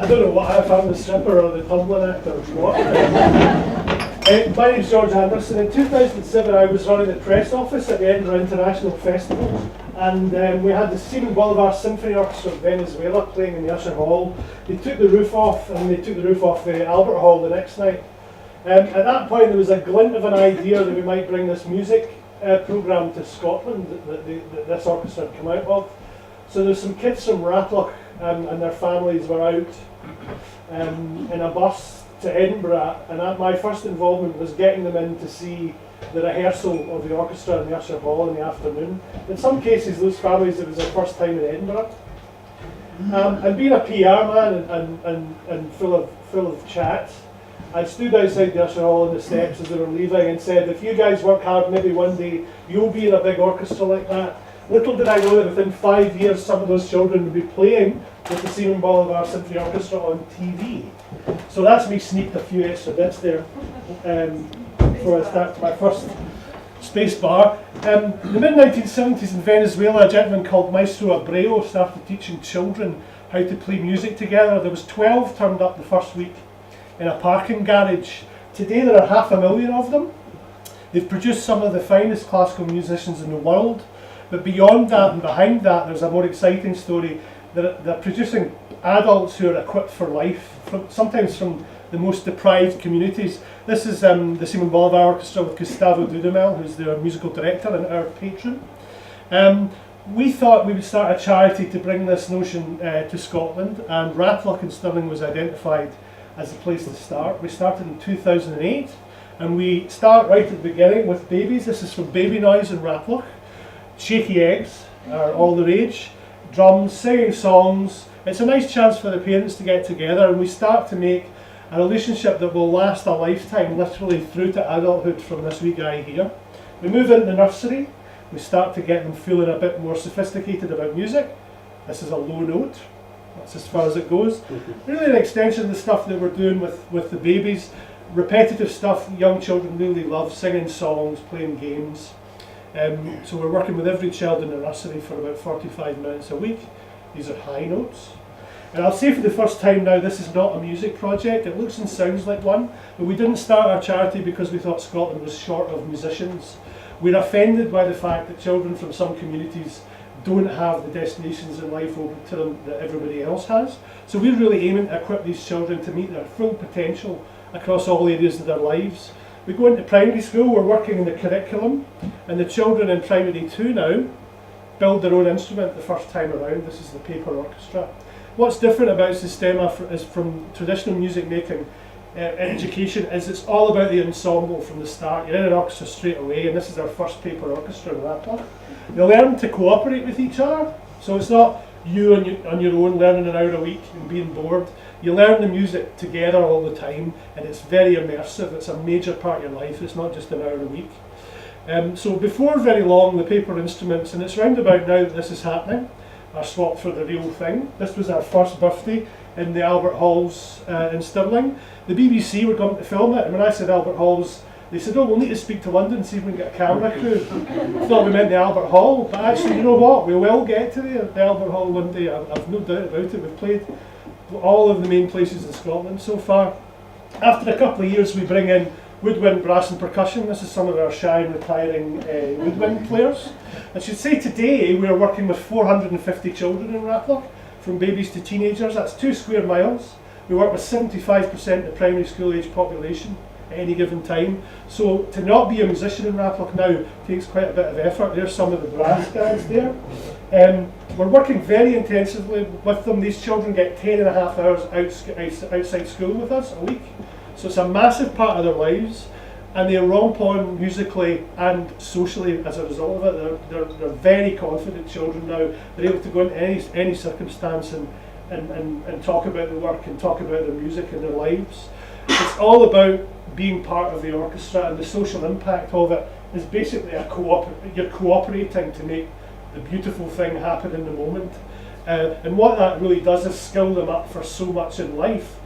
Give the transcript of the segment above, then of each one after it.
don't know what, if I'm the stripper or the tumbling act or what. My name's George Anderson. In 2007 I was running the press office at the Edinburgh International Festival, and we had the Simon Bolivar Symphony Orchestra of Venezuela playing in the Usher Hall. They took the roof off, and they took the roof off the Albert Hall the next night. At that point there was a glint of an idea that we might bring this music programme to Scotland that this orchestra had come out of. So there's some kids from Ratloch and their families were out in a bus to Edinburgh, and my first involvement was getting them in to see the rehearsal of the orchestra in the Usher Hall in the afternoon. In some cases, those families, it was their first time in Edinburgh. And being a PR man and full of chat, I stood outside the Usher Hall on the steps as they were leaving and said, if you guys work hard, maybe one day you'll be in a big orchestra like that. Little did I know that within 5 years some of those children would be playing with the Simon Bolivar Symphony Orchestra on TV. So that's me sneaked a few extra bits there before I start my first space bar. In the mid-1970s in Venezuela, a gentleman called Maestro Abreu started teaching children how to play music together. There was 12 turned up the first week in a parking garage. Today there are 500,000 of them. They've produced some of the finest classical musicians in the world. But beyond that and behind that, there's a more exciting story. They're producing adults who are equipped for life, sometimes from the most deprived communities. This is the Simon Bolivar Orchestra with Gustavo Dudamel, who's their musical director and our patron. We thought we would start a charity to bring this notion to Scotland, and Ratloch and Stirling was identified as the place to start. We started in 2008, and we start right at the beginning with babies. This is from Baby Noise in Ratloch. Shaky eggs are all the rage. Drums, singing songs. It's a nice chance for the parents to get together, and we start to make a relationship that will last a lifetime, literally through to adulthood from this wee guy here. We move into the nursery. We start to get them feeling a bit more sophisticated about music. This is a low note. That's as far as it goes. Really an extension of the stuff that we're doing with the babies. Repetitive stuff young children really love, singing songs, playing games. So we're working with every child in the nursery for about 45 minutes a week. These are high notes. And I'll say for the first time now, this is not a music project. It looks and sounds like one, but we didn't start our charity because we thought Scotland was short of musicians. We're offended by the fact that children from some communities don't have the destinations in life open to them that everybody else has. So we're really aiming to equip these children to meet their full potential across all areas of their lives. We go into primary school, we're working in the curriculum, and the children in primary 2 now build their own instrument the first time around. This is the paper orchestra. What's different about Systema is from traditional music making education is it's all about the ensemble from the start. You're in an orchestra straight away, and this is our first paper orchestra in Ratloch. You learn to cooperate with each other, so it's not you on your own learning an hour a week and being bored. You learn the music together all the time, and it's very immersive. It's a major part of your life. It's not just an hour a week. So before very long, the paper instruments, and it's round about now that this is happening, are swapped for the real thing. This was our first birthday in the Albert Halls in Stirling. The BBC were going to film it, and when I said Albert Halls, they said, oh, we'll need to speak to London, see if we can get a camera crew. I thought we meant the Albert Hall, but actually, you know what? We will get to the Albert Hall one day. I've no doubt about it. We've played all of the main places in Scotland so far. After a couple of years, we bring in woodwind, brass and percussion. This is some of our shy and retiring woodwind players. I should say today we are working with 450 children in Ratloch, from babies to teenagers. That's 2 square miles. We work with 75% of the primary school age population at any given time. So to not be a musician in Ratloch now takes quite a bit of effort. There's some of the brass guys there. We're working very intensively with them. These children get 10.5 hours outside school with us a week. So it's a massive part of their lives, and they romp on musically and socially as a result of it. They're very confident children now. They're able to go into any circumstance and talk about the work and talk about their music and their lives. It's all about being part of the orchestra, and the social impact of it is basically you're cooperating to make the beautiful thing happen in the moment. And what that really does is skill them up for so much in life.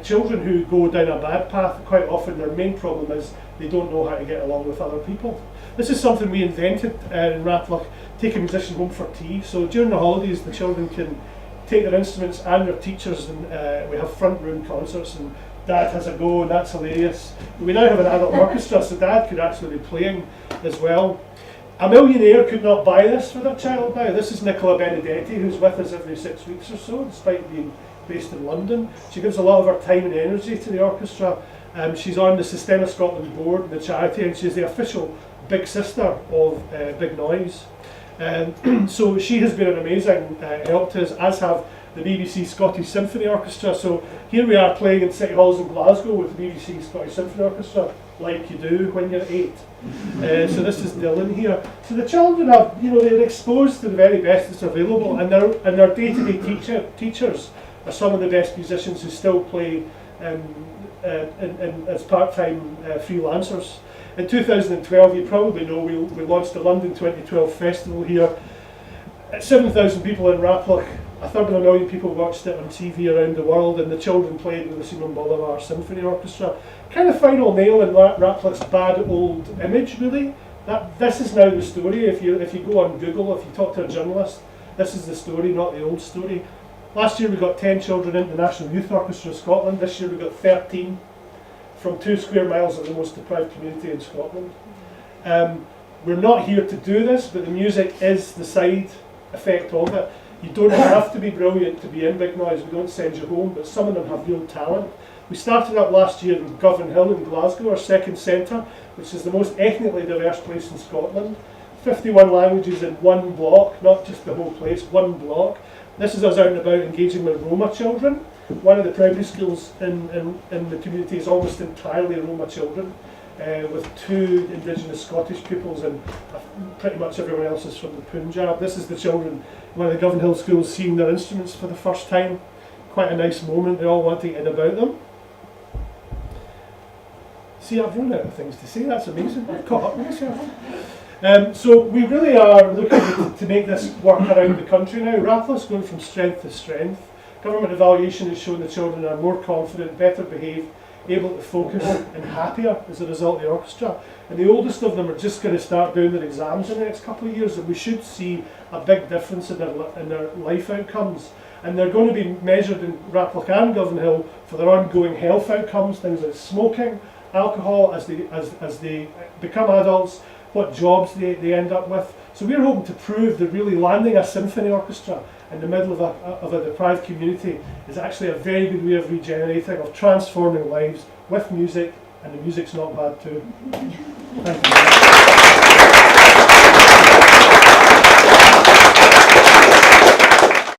Children who go down a bad path, quite often their main problem is they don't know how to get along with other people. This is something we invented in Ratloch, take a musician home for tea. So during the holidays the children can take their instruments and their teachers, and we have front room concerts, and Dad has a go, and that's hilarious. But we now have an adult orchestra, so Dad could actually be playing as well. A millionaire could not buy this for their child now. This is Nicola Benedetti, who's with us every 6 weeks or so, despite being based in London. She gives a lot of her time and energy to the orchestra. She's on the Systema Scotland board, the charity, and she's the official big sister of Big Noise. So she has been an amazing help to us, as have the BBC Scottish Symphony Orchestra. So here we are playing in City Halls in Glasgow with the BBC Scottish Symphony Orchestra, like you do when you're 8. So this is Dylan here. So the children have, they're exposed to the very best that's available, and their day-to-day teachers are some of the best musicians who still play as part-time freelancers. In 2012, you probably know, we launched the London 2012 festival here. 7,000 people in Raploch, 250,000 people watched it on TV around the world, and the children played with the Simon Bolivar Symphony Orchestra. Kind of final nail in Raploch's bad old image, really. This is now the story. If you go on Google, if you talk to a journalist, this is the story, not the old story. Last year we got 10 children into the National Youth Orchestra of Scotland. This year we got 13 from 2 square miles of the most deprived community in Scotland. We're not here to do this, but the music is the side effect of it. You don't have to be brilliant to be in Big Noise. We don't send you home, but some of them have real talent. We started up last year in Govan Hill in Glasgow, our second centre, which is the most ethnically diverse place in Scotland. 51 languages in one block, not just the whole place, one block. This is us out and about engaging with Roma children. One of the primary schools in the community is almost entirely Roma children, with 2 Indigenous Scottish pupils, and pretty much everyone else is from the Punjab. This is the children in one of the Govan Hill schools seeing their instruments for the first time. Quite a nice moment, they all want to get in about them. See, I've run out of things to say, that's amazing. I've caught up with myself. So we really are looking to make this work around the country now. Raploch's going from strength to strength. Government evaluation has shown the children are more confident, better behaved, able to focus, and happier as a result of the orchestra. And the oldest of them are just going to start doing their exams in the next couple of years, and we should see a big difference in their life outcomes. And they're going to be measured in Raploch and Govan Hill for their ongoing health outcomes, things like smoking, alcohol as they become adults, what jobs they end up with. So we're hoping to prove that really landing a symphony orchestra in the middle of a deprived community is actually a very good way of regenerating, of transforming lives with music, and the music's not bad too. Thank you.